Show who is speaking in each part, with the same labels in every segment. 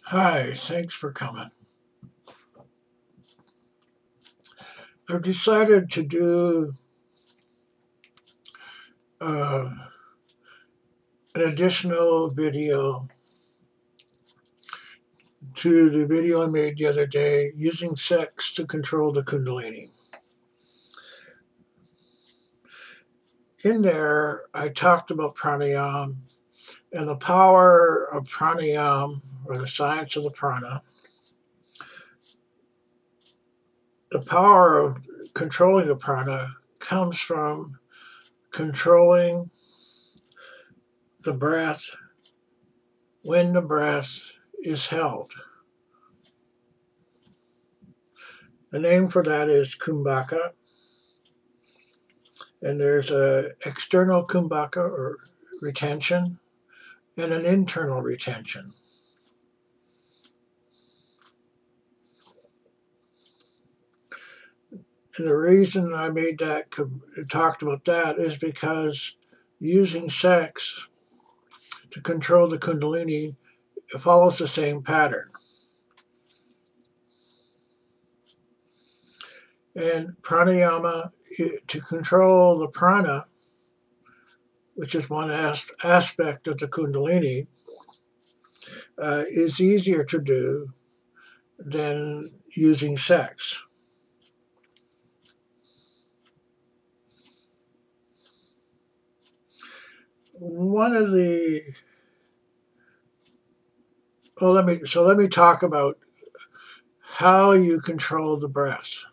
Speaker 1: Hi, thanks for coming. I've decided to do uh, an additional video to the video I made the other day using sex to control the kundalini. In there, I talked about pranayama and the power of pranayama, or the science of the prana. The power of controlling the prana comes from controlling the breath when the breath is held. The name for that is kumbhaka, and there's a external kumbhaka or retention and an internal retention. And the reason I made that talked about that is because using sex to control the kundalini follows the same pattern. And pranayama, to control the prana, which is one aspect of the kundalini, is easier to do than using sex. One of the let me talk about how you control the breath.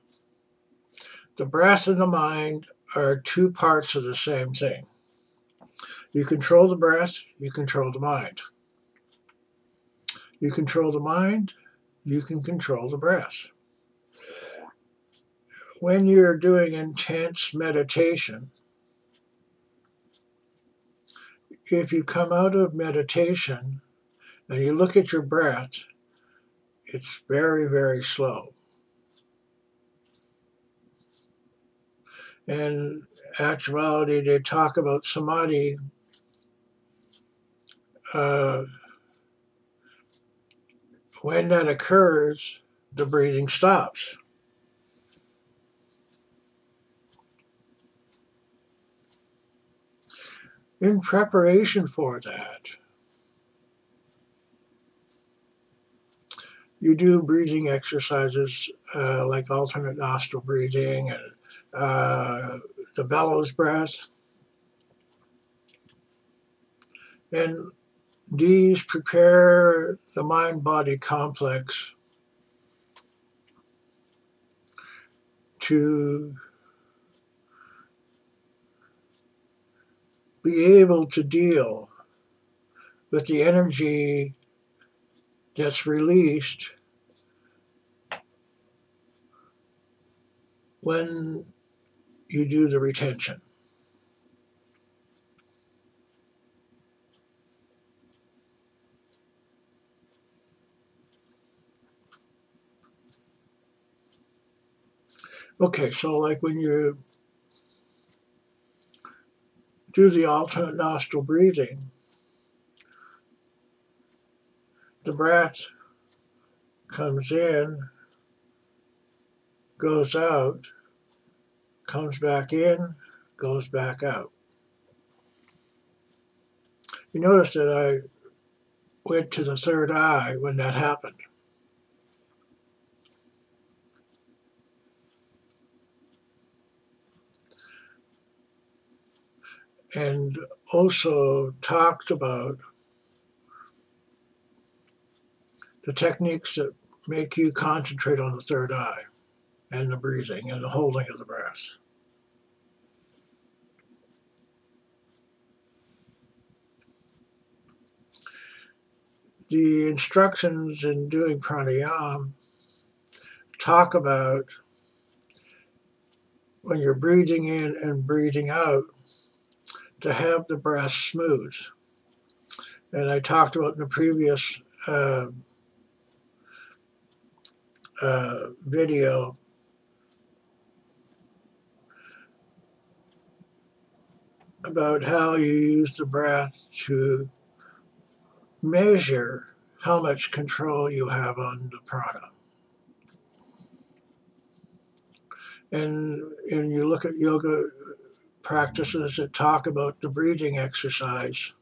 Speaker 1: The breath and the mind are two parts of the same thing. You control the breath, you control the mind. You control the mind, you can control the breath. When you're doing intense meditation, if you come out of meditation and you look at your breath, it's very, very slow. In actuality, they talk about samadhi. Uh, when that occurs, the breathing stops. In preparation for that, you do breathing exercises like alternate nostril breathing and the bellows breath. And these prepare the mind-body complex to be able to deal with the energy that's released when you do the retention. Okay, so like when you do the alternate nostril breathing, the breath comes in, goes out, comes back in, goes back out. You notice that I went to the third eye when that happened. And also talked about the techniques that make you concentrate on the third eye and the breathing and the holding of the breath. The instructions in doing pranayama talk about when you're breathing in and breathing out to have the breath smooth. And I talked about in the previous video about how you use the breath to measure how much control you have on the prana. And you look at yoga practices that talk about the breathing exercise.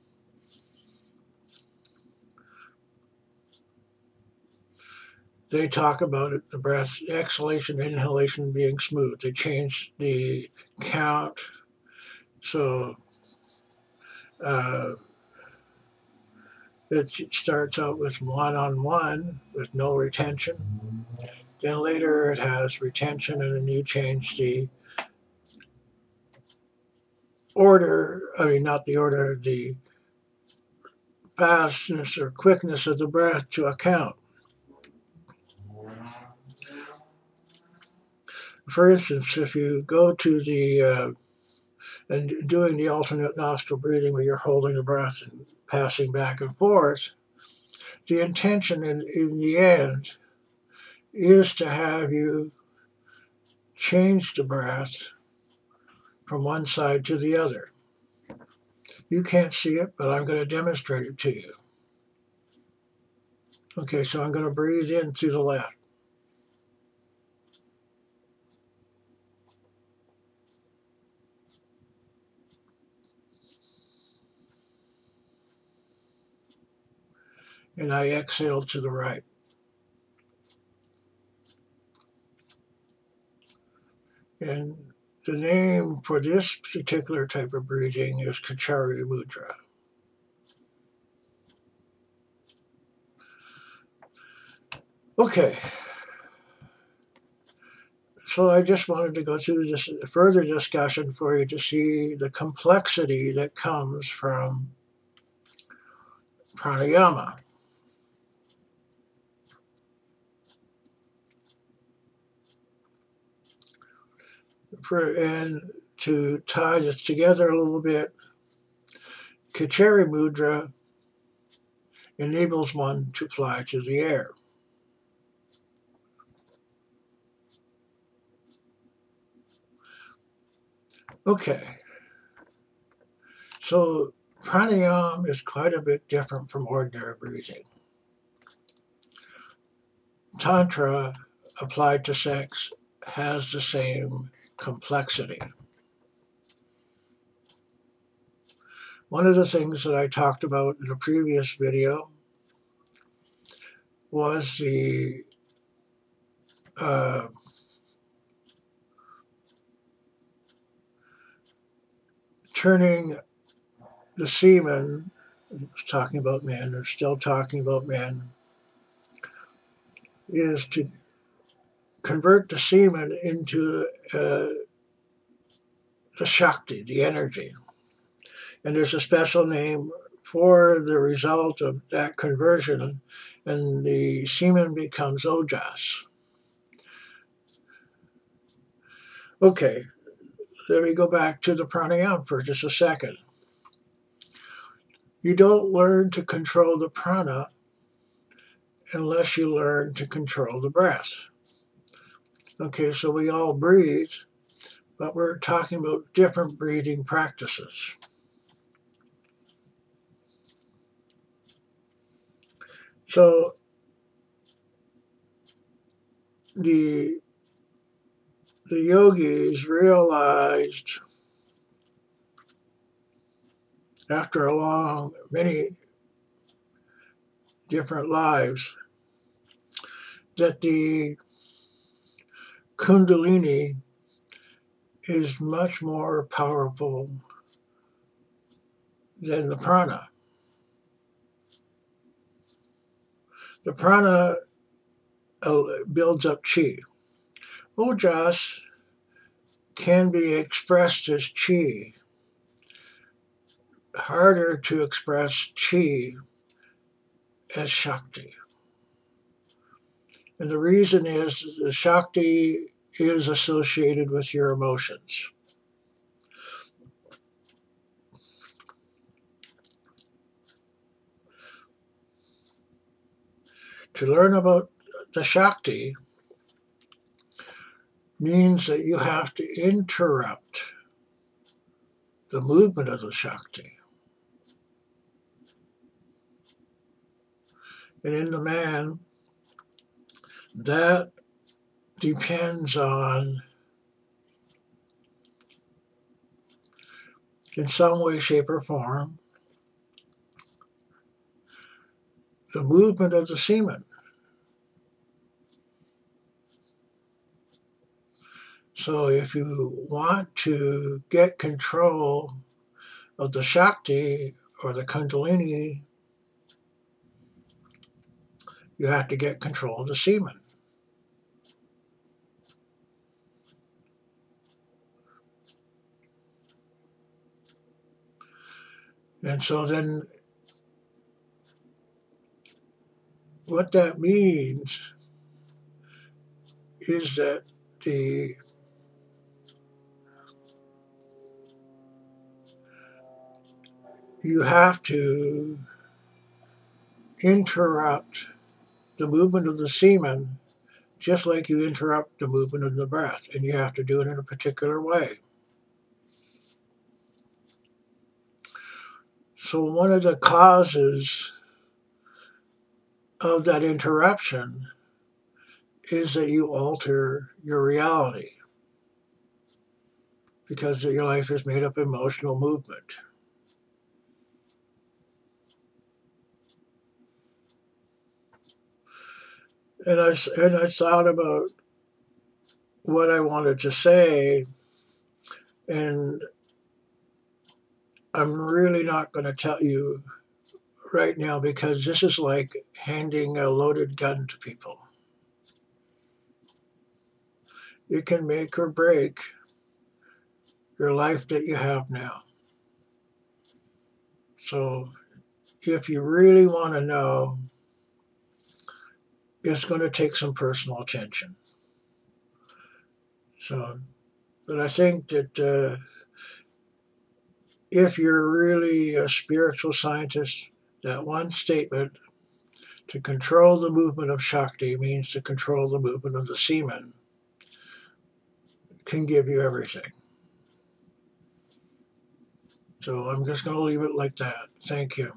Speaker 1: They talk about it, the breath, exhalation, inhalation being smooth. They change the count. So it starts out with 1 on 1 with no retention. Then later it has retention, and then you change the order, not the order, the fastness or quickness of the breath to a count. For instance, if you go to the and doing the alternate nostril breathing where you're holding the breath and passing back and forth, the intention in the end is to have you change the breath from one side to the other. You can't see it, but I'm going to demonstrate it to you. Okay, so I'm going to breathe in through the left. And I exhale to the right. And the name for this particular type of breathing is Kachari Mudra. Okay. So I just wanted to go through this further discussion for you to see the complexity that comes from pranayama. And to tie this together a little bit, Kachari Mudra enables one to fly through the air. Okay. So pranayama is quite a bit different from ordinary breathing. Tantra, applied to sex, has the same complexity. One of the things that I talked about in a previous video was the turning the semen, talking about men, or still talking about men, is to convert the semen into the shakti, the energy. And there's a special name for the result of that conversion, and the semen becomes ojas. Okay, let me go back to the pranayama for just a second. You don't learn to control the prana unless you learn to control the breath. Okay, so we all breathe, but we're talking about different breathing practices. So the yogis realized after many different lives that the kundalini is much more powerful than the prana. The prana builds up chi. Ojas can be expressed as chi. Harder to express chi as shakti. And the reason is the shakti is associated with your emotions. To learn about the shakti means that you have to interrupt the movement of the shakti. And in the man, that depends on, in some way, shape, or form, the movement of the semen. So if you want to get control of the shakti or the kundalini, you have to get control of the semen. And so then what that means is that the you have to interrupt the movement of the semen just like you interrupt the movement of the breath, and you have to do it in a particular way. So one of the causes of that interruption is that you alter your reality, because your life is made up of emotional movement. And I thought about what I wanted to say, and I'm really not going to tell you right now, because this is like handing a loaded gun to people. It can make or break your life that you have now. So if you really want to know, it's going to take some personal attention. So, but I think that if you're really a spiritual scientist, that one statement, to control the movement of shakti means to control the movement of the semen, can give you everything. So I'm just going to leave it like that. Thank you.